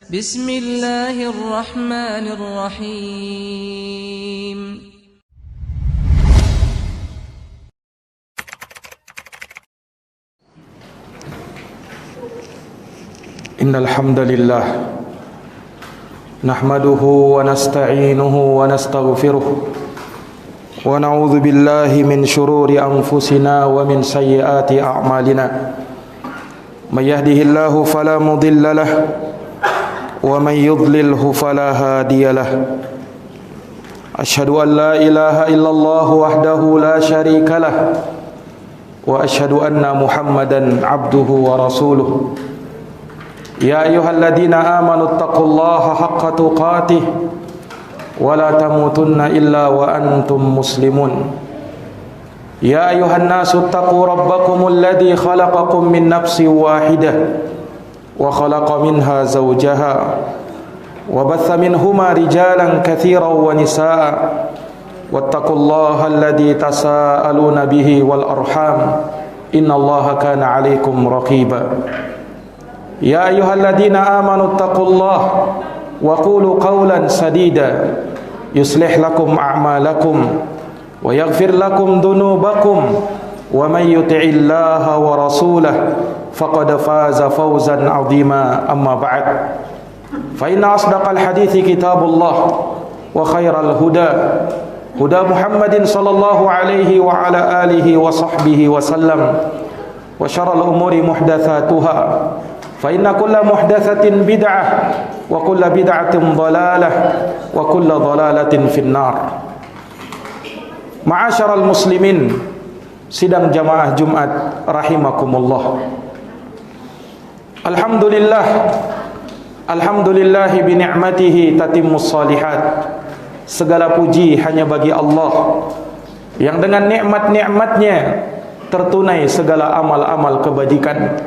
Bismillahirrahmanirrahim. Innal hamdalillah nahmaduhu wa nasta'inuhu wa nastaghfiruh wa na'udzu billahi min shururi anfusina wa min sayyiati a'malina. May yahdihillahu fala mudilla lahu wa man yudlilhu fala hadiya lahu. Asyhadu an la ilaha illallah wahdahu la syarika lahu wa asyhadu anna Muhammadan abduhu wa rasuluh. Ya ayyuhalladzina amanu taqullaha haqqa tuqatih wa la tamutunna illa wa antum muslimun. Ya ayyuhan nasu taqu rabbakumul ladzi khalaqakum min nafsin wahidah wa khalaqa minha zawjaha wa batha minhuma rijalan katsiran wa nisaa wattaqullaha alladzi tasaaluna bihi wal arham innallaha kana 'alaikum raqiba. Ya ayyuhalladzina amanu taqullaha wa qulu qawlan sadida yuslih lakum a'malakum wa yaghfir lakum dhunubakum wa may yuti'illaha wa rasulahu faqad faza fawzan 'azima. Amma ba'd, fa inna asdaqal hadithi kitabullah wa khairal huda huda Muhammadin sallallahu alaihi wa ala alihi wa sahbihi wa sallam wa syarrul umuri muhdatsatuha fa inna kulla muhdatsatin bid'ah wa kulla bid'atin dhalalah wa kulla dhalalatin finnar. Ma'asyaral muslimin, sidang jamaah Jumat rahimakumullah. Alhamdulillah bi ni'matihi tatimmus shalihat. Segala puji hanya bagi Allah yang dengan nikmat-nikmatnya tertunai segala amal-amal kebajikan.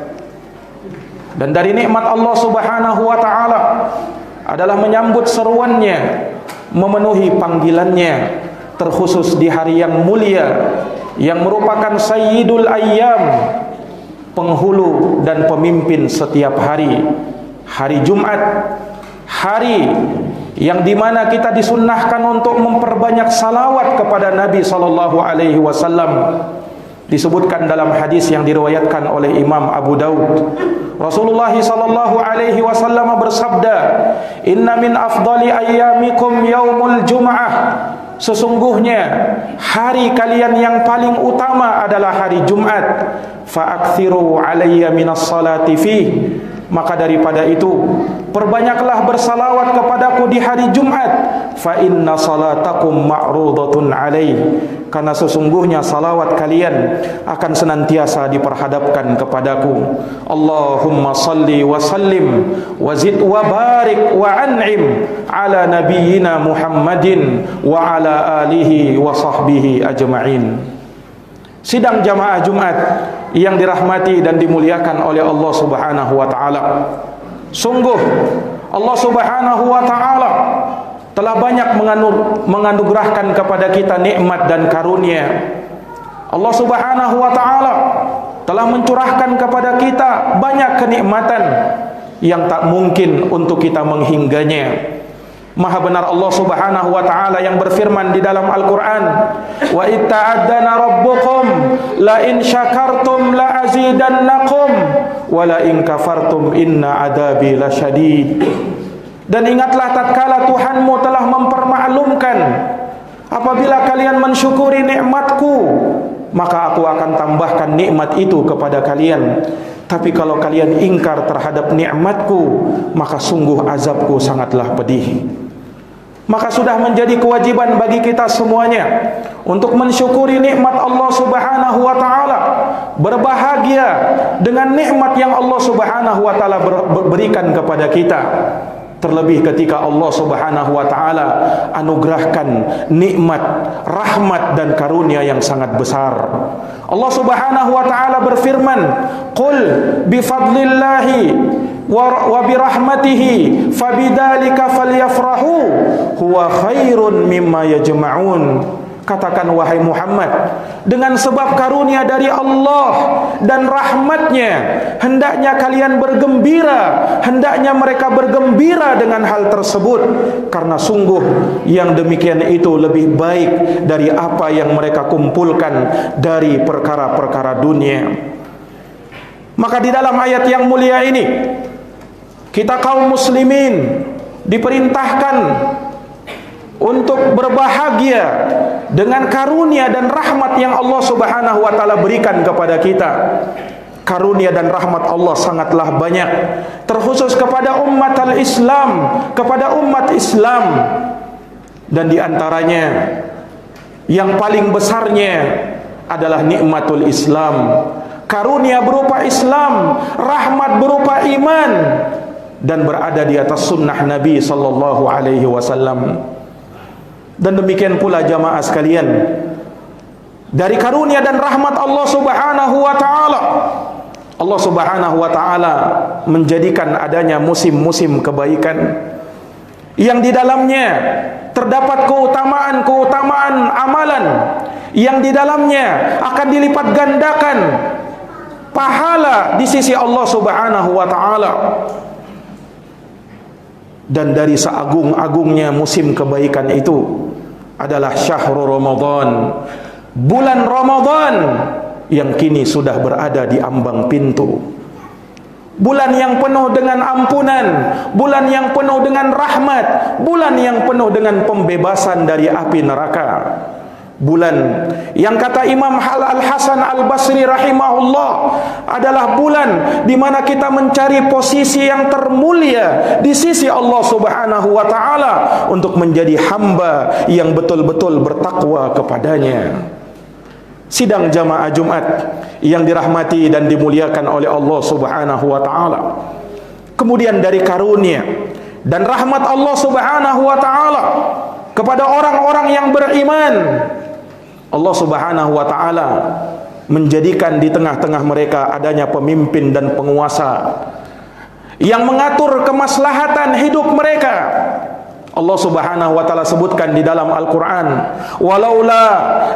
Dan dari nikmat Allah Subhanahu wa taala adalah menyambut seruannya, memenuhi panggilannya, terkhusus di hari yang mulia yang merupakan sayyidul ayyam, penghulu dan pemimpin setiap hari, hari Jumat, hari yang dimana kita disunnahkan untuk memperbanyak salawat kepada Nabi sallallahu alaihi wasallam. Disebutkan dalam hadis yang diriwayatkan oleh Imam Abu Daud, Rasulullah sallallahu alaihi wasallam bersabda, "Inna min afdali ayyamikum yaumul jum'ah." Sesungguhnya hari kalian yang paling utama adalah hari Jumat. Fa'aktsiru alayya minas salati fih. Maka daripada itu perbanyaklah bersalawat kepadaku di hari Jumat. Fa inna salatakum ma'rudatun alaih. Karena sesungguhnya salawat kalian akan senantiasa diperhadapkan kepadaku. Allahumma salli wa sallim wa zid wa barik wa an'im ala nabiyyina Muhammadin wa ala alihi wa sahbihi ajma'in. Sidang jamaah Jumat yang dirahmati dan dimuliakan oleh Allah Subhanahu wa taala. Sungguh Allah Subhanahu wa taala telah banyak menganugerahkan kepada kita nikmat dan karunia. Allah Subhanahu wa taala telah mencurahkan kepada kita banyak kenikmatan yang tak mungkin untuk kita menghingganya. Maha benar Allah Subhanahu wa taala yang berfirman di dalam Al-Qur'an, "Wa itta'addana rabbukum la in syakartum la azidannakum wa la in kafartum inna adabi lasyadid." Dan ingatlah tatkala Tuhanmu telah mempermaklumkan, apabila kalian mensyukuri nikmatku, maka aku akan tambahkan nikmat itu kepada kalian. Tapi kalau kalian ingkar terhadap nikmatku, maka sungguh azabku sangatlah pedih. Maka sudah menjadi kewajiban bagi kita semuanya untuk mensyukuri nikmat Allah Subhanahu wa taala, berbahagia dengan nikmat yang Allah Subhanahu wa taala berikan kepada kita. Terlebih ketika Allah Subhanahu wa taala anugerahkan nikmat, rahmat dan karunia yang sangat besar. Allah Subhanahu wa taala berfirman, "Qul bi fadlillahi wa bi rahmatihi fabidzalika falyafrahu huwa khairun mimma yajma'un." Katakan wahai Muhammad, dengan sebab karunia dari Allah dan rahmatnya, hendaknya kalian bergembira, hendaknya mereka bergembira dengan hal tersebut, karena sungguh yang demikian itu lebih baik dari apa yang mereka kumpulkan dari perkara-perkara dunia. Maka di dalam ayat yang mulia ini, kita kaum muslimin diperintahkan untuk berbahagia dengan karunia dan rahmat yang Allah Subhanahu wa taala berikan kepada kita. Karunia dan rahmat Allah sangatlah banyak, terkhusus kepada umat al-Islam, kepada umat Islam. Dan di antaranya yang paling besarnya adalah nikmatul Islam. Karunia berupa Islam, rahmat berupa iman, dan berada di atas sunnah Nabi sallallahu alaihi wasallam. Dan demikian pula jamaah sekalian, dari karunia dan rahmat Allah Subhanahu wa taala, Allah Subhanahu wa taala menjadikan adanya musim-musim kebaikan yang di dalamnya terdapat keutamaan-keutamaan amalan, yang di dalamnya akan dilipat gandakan pahala di sisi Allah Subhanahu wa taala. Dan dari seagung-agungnya musim kebaikan itu adalah syahrul Ramadan, bulan Ramadan yang kini sudah berada di ambang pintu. Bulan yang penuh dengan ampunan, bulan yang penuh dengan rahmat, bulan yang penuh dengan pembebasan dari api neraka. Bulan yang kata Imam Al-Hasan Al-Basri rahimahullah adalah bulan di mana kita mencari posisi yang termulia di sisi Allah Subhanahu wa taala untuk menjadi hamba yang betul-betul bertakwa kepadanya. Sidang jamaah Jumat yang dirahmati dan dimuliakan oleh Allah Subhanahu wa taala. Kemudian dari karunia dan rahmat Allah Subhanahu wa taala kepada orang-orang yang beriman, Allah Subhanahu wa taala menjadikan di tengah-tengah mereka adanya pemimpin dan penguasa yang mengatur kemaslahatan hidup mereka. Allah Subhanahu wa taala sebutkan di dalam Al-Qur'an, walaula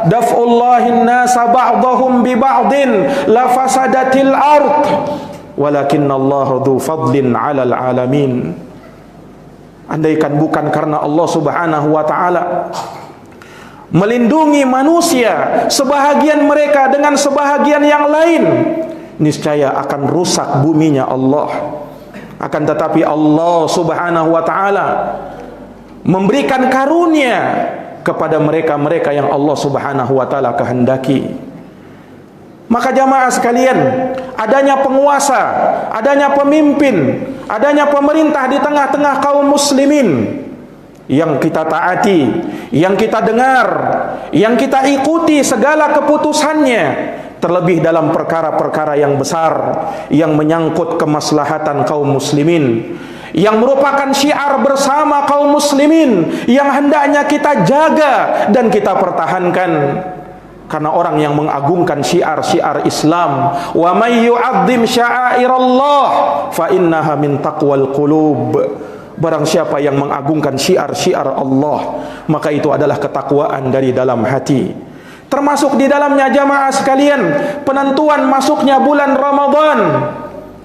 daf'ullahin nasa ba'dahum bi ba'din la fasadatil ard walakinnallaha dzu fadlin 'alal 'alamin. Andaikan bukan karena Allah Subhanahu wa taala melindungi manusia, sebahagian mereka dengan sebahagian yang lain, niscaya akan rusak buminya Allah. Akan tetapi Allah Subhanahu wa taala memberikan karunia kepada mereka-mereka yang Allah Subhanahu wa taala kehendaki. Maka jamaah sekalian, adanya penguasa, adanya pemimpin, adanya pemerintah di tengah-tengah kaum muslimin yang kita taati, yang kita dengar, yang kita ikuti segala keputusannya, terlebih dalam perkara-perkara yang besar yang menyangkut kemaslahatan kaum muslimin, yang merupakan syiar bersama kaum muslimin yang hendaknya kita jaga dan kita pertahankan. Karena orang yang mengagungkan syiar-syiar Islam, wa may yu'azzim sya'airallah fa innaha min taqwal qulub. Barang siapa yang mengagungkan syiar-syiar Allah, maka itu adalah ketakwaan dari dalam hati. Termasuk di dalamnya jamaah sekalian, penentuan masuknya bulan Ramadan,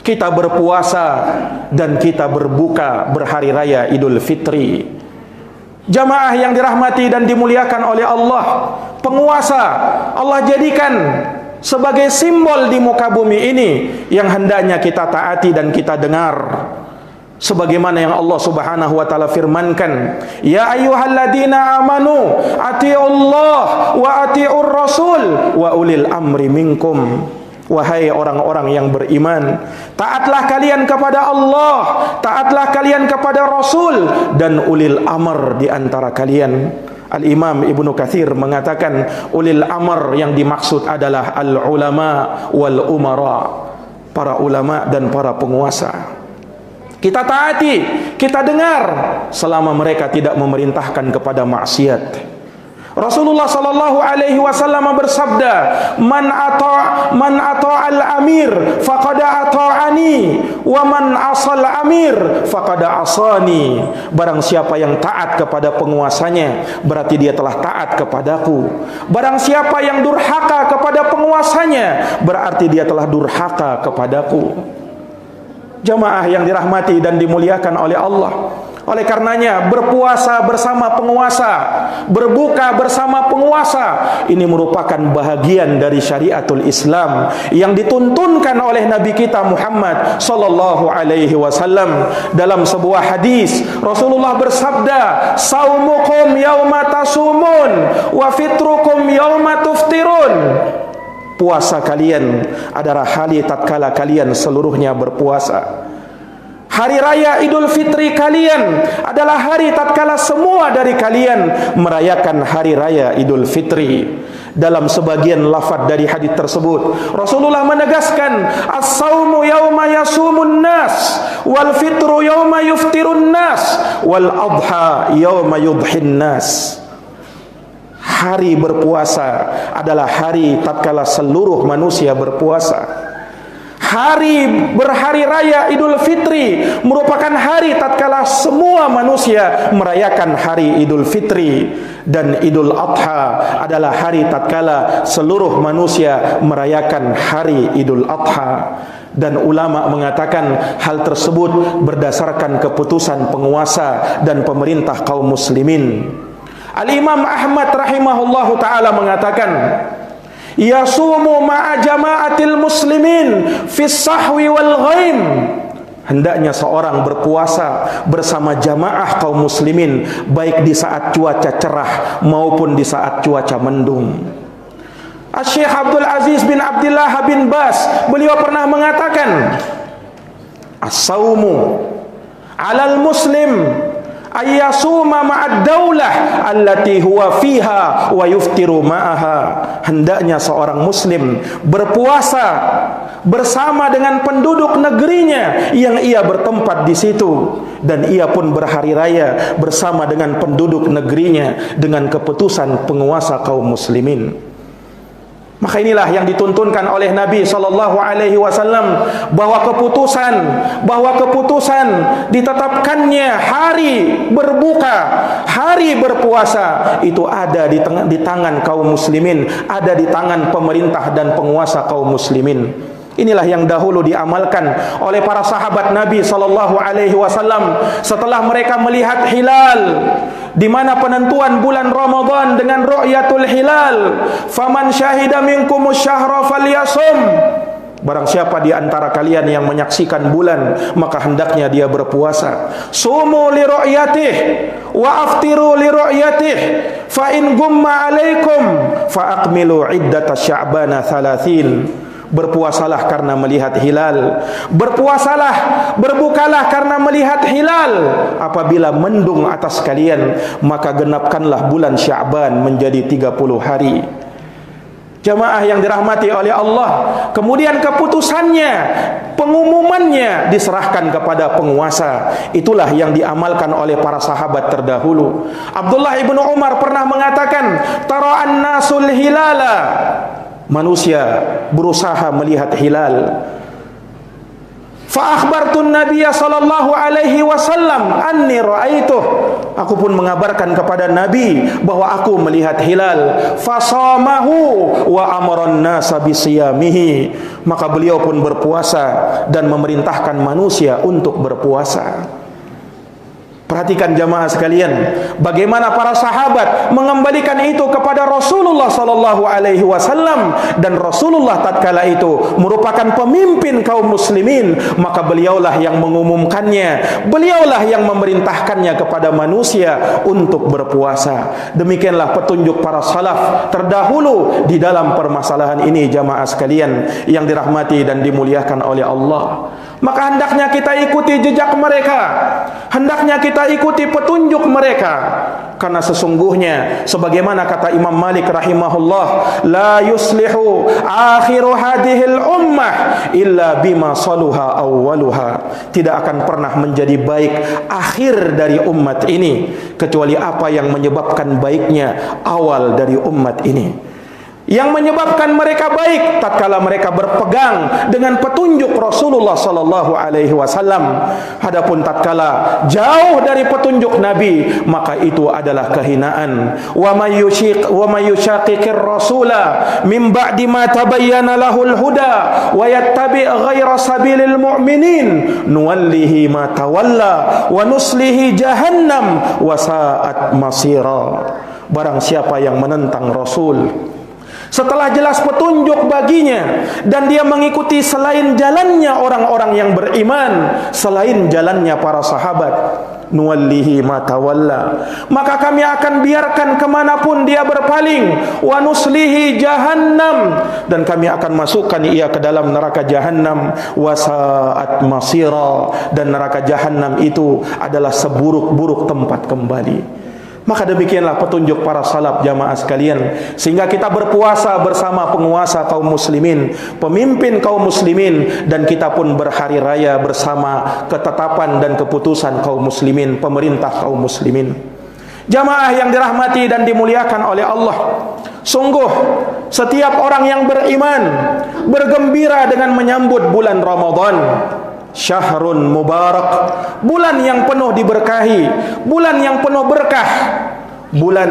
kita berpuasa dan kita berbuka berhari raya Idul Fitri. Jamaah yang dirahmati dan dimuliakan oleh Allah, penguasa Allah jadikan sebagai simbol di muka bumi ini yang hendaknya kita taati dan kita dengar. Sebagaimana yang Allah Subhanahu wa taala firmankan, ya ayyuhalladzina amanu atiiullah wa atiiur rasul wa ulil amri minkum. Wahai orang-orang yang beriman, taatlah kalian kepada Allah, taatlah kalian kepada Rasul dan ulil amr di antara kalian. Al-Imam Ibnu Katsir mengatakan ulil amr yang dimaksud adalah al-ulama wal umara, para ulama dan para penguasa. Kita taati, kita dengar selama mereka tidak memerintahkan kepada maksiat. Rasulullah sallallahu alaihi wasallam bersabda, "Man ata'al amir faqad ata'ani, wa man asal amir faqad asani." Barang siapa yang taat kepada penguasanya, berarti dia telah taat kepadaku. Barang siapa yang durhaka kepada penguasanya, berarti dia telah durhaka kepadaku. Jamaah yang dirahmati dan dimuliakan oleh Allah. Oleh karenanya, berpuasa bersama penguasa, berbuka bersama penguasa, ini merupakan bahagian dari syariatul Islam yang dituntunkan oleh Nabi kita Muhammad sallallahu alaihi wasallam. Dalam sebuah hadis, Rasulullah bersabda, "Saumukum yauma tasumun wa fitrukum yauma tuftirun." Puasa kalian adalah hari tatkala kalian seluruhnya berpuasa. Hari raya Idul Fitri kalian adalah hari tatkala semua dari kalian merayakan hari raya Idul Fitri. Dalam sebagian lafaz dari hadis tersebut, Rasulullah menegaskan, "As-saumu yauma yasumun nas, wal fitru yauma yuftirun nas, wal adha yauma yudhin nas." Hari berpuasa adalah hari tatkala seluruh manusia berpuasa. Hari berhari raya Idul Fitri merupakan hari tatkala semua manusia merayakan hari Idul Fitri, dan Idul Adha adalah hari tatkala seluruh manusia merayakan hari Idul Adha. Dan ulama mengatakan hal tersebut berdasarkan keputusan penguasa dan pemerintah kaum muslimin. Al-Imam Ahmad rahimahullahu ta'ala mengatakan, "Yasumu ma'a jama'atil muslimin fis sahwi wal ghaim." Hendaknya seorang berpuasa bersama jamaah kaum muslimin, baik di saat cuaca cerah maupun di saat cuaca mendung. Syekh Abdul Aziz bin Abdullah bin Bas, beliau pernah mengatakan, "As-saumu 'alal muslim ayyasuma ma'ad daulah allati huwa fiha wa yuftiru ma'aha." Hendaknya seorang muslim berpuasa bersama dengan penduduk negerinya yang ia bertempat di situ, dan ia pun berhari raya bersama dengan penduduk negerinya dengan keputusan penguasa kaum muslimin. Maka inilah yang dituntunkan oleh Nabi sallallahu alaihi wasallam, bahwa keputusan ditetapkannya hari berbuka, hari berpuasa itu ada di tangan kaum muslimin, ada di tangan pemerintah dan penguasa kaum muslimin. Inilah yang dahulu diamalkan oleh para sahabat Nabi sallallahu alaihi wasallam setelah mereka melihat hilal, di mana penentuan bulan Ramadan dengan ru'yatul hilal. "Faman syahida minkumus syahra falyasum." Barang siapa di antara kalian yang menyaksikan bulan, maka hendaknya dia berpuasa. "Sumu li ru'yatih wa aftiru li ru'yatih, fa in gumma alaikum fa aqmilu iddata sya'bana 30." Berpuasalah karena melihat hilal, berbukalah karena melihat hilal. Apabila mendung atas kalian, maka genapkanlah bulan Sya'ban menjadi 30 hari. Jamaah yang dirahmati oleh Allah, kemudian keputusannya, pengumumannya diserahkan kepada penguasa. Itulah yang diamalkan oleh para sahabat terdahulu. Abdullah ibnu Umar pernah mengatakan, "Tara'an nasul hilala." Manusia berusaha melihat hilal. Fa akhbartun Nabiy sallallahu alaihi wasallam anni ra'aituh. Aku pun mengabarkan kepada Nabi bahwa aku melihat hilal. Fasamahu wa amaran nasa bisiyamihi. Maka beliau pun berpuasa dan memerintahkan manusia untuk berpuasa. Perhatikan jamaah sekalian, bagaimana para sahabat mengembalikan itu kepada Rasulullah sallallahu alaihi wasallam, dan Rasulullah tatkala itu merupakan pemimpin kaum muslimin, maka beliaulah yang mengumumkannya, beliaulah yang memerintahkannya kepada manusia untuk berpuasa. Demikianlah petunjuk para salaf terdahulu di dalam permasalahan ini, jamaah sekalian yang dirahmati dan dimuliakan oleh Allah. Maka hendaknya kita ikuti jejak mereka, hendaknya kita ikuti petunjuk mereka. Karena sesungguhnya sebagaimana kata Imam Malik rahimahullah, la yuslihu akhiru hadhil ummah illa bima saluha awwaluha. Tidak akan pernah menjadi baik akhir dari umat ini kecuali apa yang menyebabkan baiknya awal dari umat ini. Yang menyebabkan mereka baik tatkala mereka berpegang dengan petunjuk Rasulullah sallallahu alaihi wasallam. Adapun tatkala jauh dari petunjuk Nabi, maka itu adalah kehinaan. Wa may yushaqiqir rasula min ba'di ma tabayyana lahul huda wa yattabi' ghaira sabilil mu'minin nuwallihi ma tawalla wa nuslihi jahannam wa sa'at masira. Barang siapa yang menentang Rasul setelah jelas petunjuk baginya dan dia mengikuti selain jalannya orang-orang yang beriman, selain jalannya para sahabat, nuwallihi ma tawalla, maka kami akan biarkan kemanapun dia berpaling, wa nuslihi jahannam, dan kami akan masukkan ia ke dalam neraka jahannam, wa sa'at masira, dan neraka jahannam itu adalah seburuk-buruk tempat kembali. Maka demikianlah petunjuk para salaf jamaah sekalian, sehingga kita berpuasa bersama penguasa kaum muslimin, pemimpin kaum muslimin, dan kita pun berhari raya bersama ketetapan dan keputusan kaum muslimin, pemerintah kaum muslimin. Jamaah yang dirahmati dan dimuliakan oleh Allah, sungguh setiap orang yang beriman bergembira dengan menyambut bulan Ramadan. Syahrun mubarak, bulan yang penuh diberkahi, bulan yang penuh berkah, bulan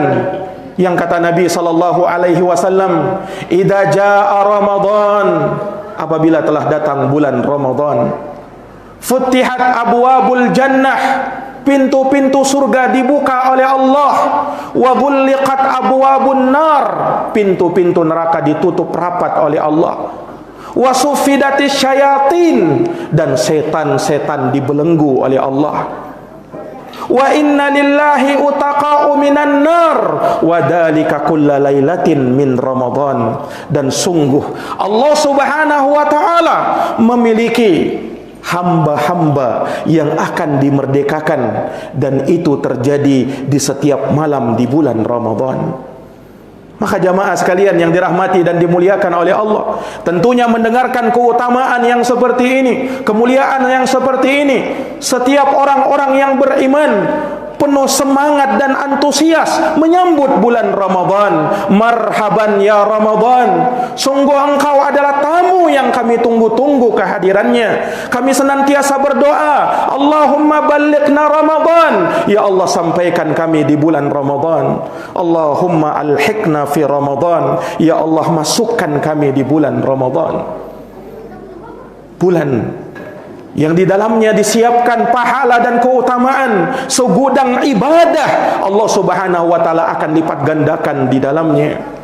yang kata Nabi sallallahu alaihi wasallam, idza jaa Ramadan, apabila telah datang bulan Ramadan, futihat abwabul jannah, pintu-pintu surga dibuka oleh Allah, wa ghulliqat abwabun nar, pintu-pintu neraka ditutup rapat oleh Allah, wa suffidatis syayatin, dan setan-setan dibelenggu oleh Allah, wa inna lillahi utaqa'u minan nar wa dzalika kulla lailatin min Ramadan, dan sungguh Allah Subhanahu wa taala memiliki hamba-hamba yang akan dimerdekakan, dan itu terjadi di setiap malam di bulan Ramadan. Maka jamaah sekalian yang dirahmati dan dimuliakan oleh Allah, tentunya mendengarkan keutamaan yang seperti ini, kemuliaan yang seperti ini, setiap orang-orang yang beriman penuh semangat dan antusias menyambut bulan Ramadan. Marhaban ya Ramadan, sungguh engkau adalah tamu yang kami tunggu-tunggu kehadirannya. Kami senantiasa berdoa, Allahumma ballighna Ramadan, ya Allah sampaikan kami di bulan Ramadan. Allahumma alhiqna fi Ramadan, ya Allah masukkan kami di bulan Ramadan. Bulan yang di dalamnya disiapkan pahala dan keutamaan, segudang ibadah Allah Subhanahu wa taala akan lipat gandakan di dalamnya.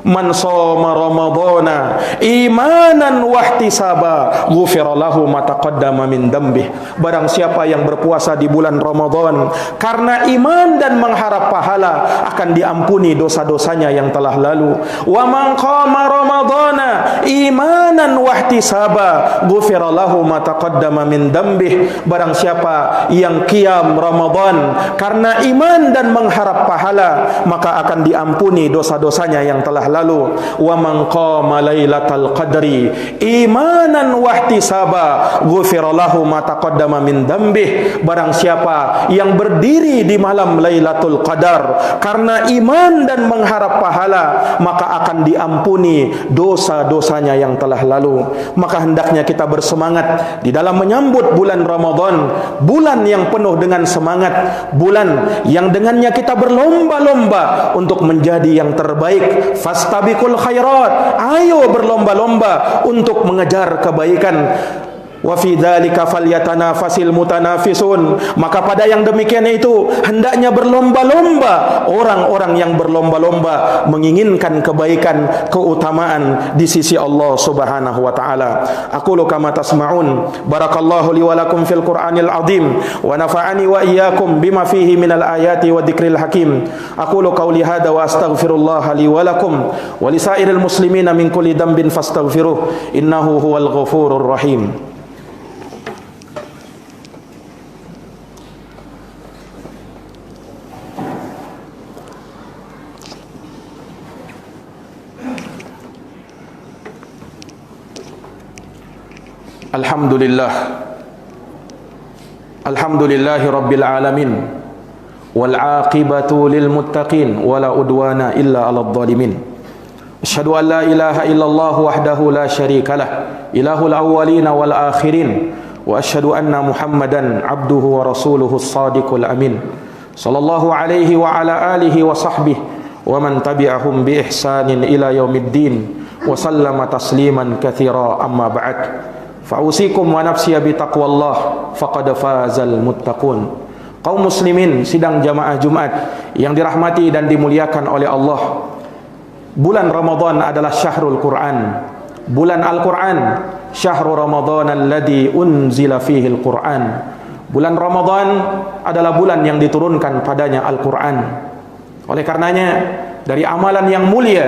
Man shoma ramadhana imanan wa ihtisaba ghufira lahu ma taqaddama min dambih. Barang siapa yang berpuasa di bulan Ramadan karena iman dan mengharap pahala, akan diampuni dosa-dosanya yang telah lalu. Wa man qama ramadhana imanan wa ihtisaba ghufira lahu ma taqaddama min dambih. Barang siapa yang qiyam Ramadan karena iman dan mengharap pahala, maka akan diampuni dosa-dosanya yang telah lalu. Wa man qama lailatal qadri imanan wa ihtisaba ghufira lahu ma taqaddama min dambih. Barang siapa yang berdiri di malam Lailatul Qadar karena iman dan mengharap pahala, maka akan diampuni dosa-dosanya yang telah lalu. Maka hendaknya kita bersemangat di dalam menyambut bulan Ramadan, bulan yang penuh dengan semangat, bulan yang dengannya kita berlomba-lomba untuk menjadi yang terbaik. Fastabiqul khairat, ayo berlomba-lomba untuk mengejar kebaikan. Wa fi dzalika falyatanafasil mutanafisun. Maka pada yang demikian itu hendaknya berlomba-lomba orang-orang yang berlomba-lomba menginginkan kebaikan, keutamaan di sisi Allah Subhanahu wa taala. Aqulu kama tasma'un. Barakallahu li wa lakum fil Qur'anil azim wa nafa'ani wa iyyakum bima fihi minal ayati wa dzikril hakim. Aqulu qawli hadza wa astaghfirullah li wa lakum wa lisairil muslimina min kulli dhanbin fastaghfiruh innahu huwal ghafurur rahim. Alhamdulillah. Alhamdulillahi rabbil alamin. Wal aqibatu lil muttaqin wala udwana illa 'alal zalimin. Asyhadu an la ilaha illallah wahdahu la syarikalah, ilahul awwalin wal akhirin. Wa asyhadu anna Muhammadan abduhu wa rasuluhu as-sadiqul amin. Sallallahu alaihi wa ala alihi wa sahbihi wa man tabi'ahum bi ihsanin ila yaumiddin wa sallama tasliman katsira, amma ba'd. Fa'usikum wa nafsiya bi taqwallah faqad fazal muttaqun. Kaum muslimin sidang jamaah Jumat yang dirahmati dan dimuliakan oleh Allah, bulan Ramadan adalah syahrul Quran, bulan Al-Quran. Syahrul Ramadan alladhi unzila fihi Al-Quran. Bulan Ramadan adalah bulan yang diturunkan padanya Al-Quran. Oleh karenanya, dari amalan yang mulia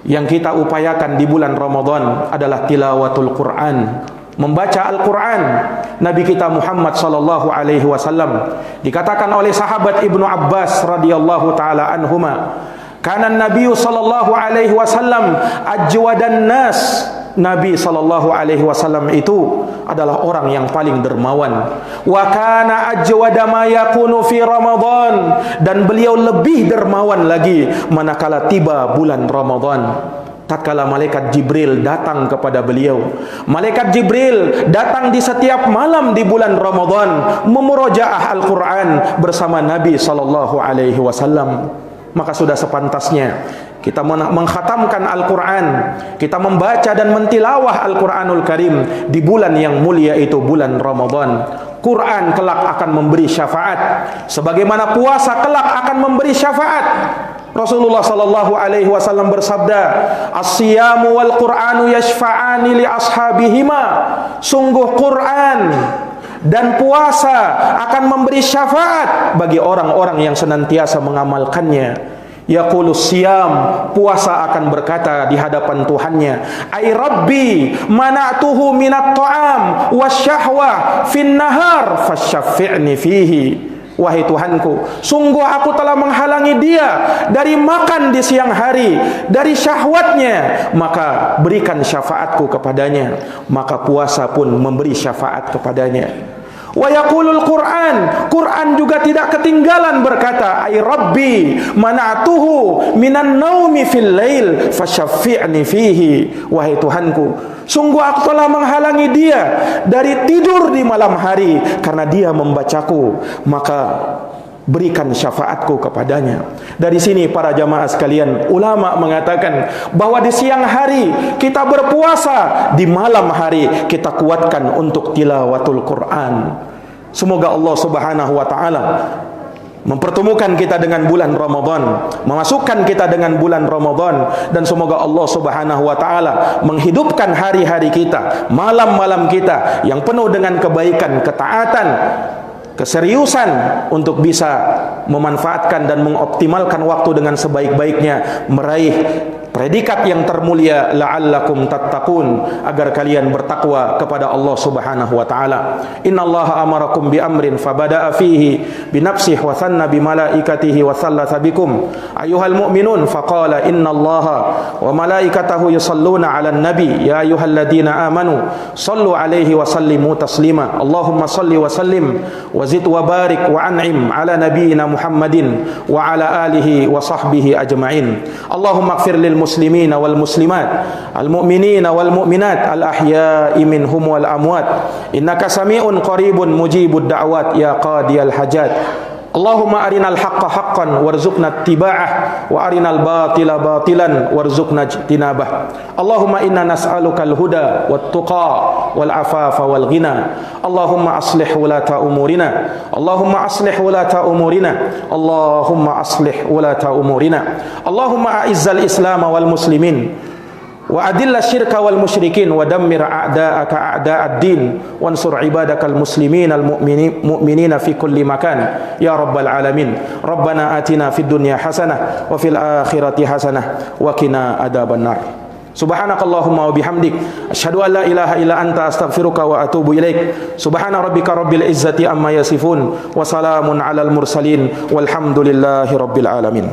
yang kita upayakan di bulan Ramadan adalah tilawatul Quran, membaca Al-Quran. Nabi kita Muhammad sallallahu alaihi wasallam dikatakan oleh sahabat Ibnu Abbas radhiyallahu taala anhuma, kana Nabi sallallahu alaihi wasallam ajwadan nas. Nabi sallallahu alaihi wasallam itu adalah orang yang paling dermawan. Wa kana ajwada ma yakunu fi Ramadan, dan beliau lebih dermawan lagi manakala tiba bulan Ramadan. Tatkala malaikat Jibril datang kepada beliau. Malaikat Jibril datang di setiap malam di bulan Ramadan memurojaah Al-Quran bersama Nabi sallallahu alaihi wasallam. Maka sudah sepantasnya kita mengkhatamkan Al-Quran, kita membaca dan mentilawah Al-Quranul Karim di bulan yang mulia itu, bulan Ramadan. Quran kelak akan memberi syafaat, sebagaimana puasa kelak akan memberi syafaat. Rasulullah sallallahu alaihi wasallam bersabda, "As-siyamu wal Qur'anu yashfa'ani li ashabihima." Sungguh Quran dan puasa akan memberi syafaat bagi orang-orang yang senantiasa mengamalkannya. Yaqulu siyam, puasa akan berkata di hadapan Tuhannya, "Ai Rabbi, mana'tuhu minat ta'am wasyahwa fin nahar fasyaffi'ni fihi." Wahai Tuhanku, sungguh aku telah menghalangi dia dari makan di siang hari, dari syahwatnya, maka berikan syafaatku kepadanya. Maka puasa pun memberi syafaat kepadanya. Wa yaqulul Quran, Quran juga tidak ketinggalan berkata, "Ai Rabbi, mana'tuhu minan naumi fil lail fasyaffi'ni fihi." Wahai Tuhanku, sungguh aku telah menghalangi dia dari tidur di malam hari karena dia membacaku, maka berikan syafaatku kepadanya. Dari sini para jamaah sekalian, ulama mengatakan bahwa di siang hari kita berpuasa, di malam hari kita kuatkan untuk tilawatul Quran. Semoga Allah Subhanahu wa taala mempertemukan kita dengan bulan Ramadan, memasukkan kita dengan bulan Ramadan, dan semoga Allah Subhanahu wa taala menghidupkan hari-hari kita, malam-malam kita yang penuh dengan kebaikan, ketaatan, keseriusan untuk bisa memanfaatkan dan mengoptimalkan waktu dengan sebaik-baiknya, meraih predikat yang termulia la'allakum tattaqun, agar kalian bertakwa kepada Allah Subhanahu wa taala. Innallaha amarakum bi amrin fabada'a fihi bi nafsihi wa thanna bi malaikatihi wa thalatha bikum ayyuhal mu'minun faqala innallaha wa malaikatahu yusalluna 'alan nabi ya ayyuhalladzina amanu sallu 'alaihi wa sallimu taslima. Allahumma salli wa sallim wa zid wa barik wa an'im 'ala nabiyyina Muhammadin wa 'ala alihi wa sahbihi ajma'in. Allahumma ighfir lil muslimin wal muslimat, al mu'minin wal mu'minat, al ahya'i minhum wal amwat, innaka sami'un qaribun mujibud da'wat ya qadiyal hajat. Allahumma arinal haqqa haqqan warzuqna ittiba'ah wa arinal batila batilan warzuqna ijtinabah. Allahumma inna nas'aluka al-huda wat tuqa wal afafa wal ghina. Allahumma aslih wulata umurina. Allahumma aslih wulata umurina. Allahumma aslih wulata umurina. Allahumma a'izzal islam wal muslimin wa adilla syirka wal musyrikin wa dammir a'da'aka a'da'ad din wansur ibadakal muslimin al mu'minina fi kulli makan ya rabbal alamin. Rabbana atina fid dunya hasanah wa fil akhirati hasanah wa qina adzaban nar. Subhanakallahumma wa bihamdik asyhadu an la ilaha illa anta astaghfiruka wa atubu ilaik. Subhana rabbika rabbil izzati amma yasifun wa salamun alal mursalin walhamdulillahi rabbil alamin.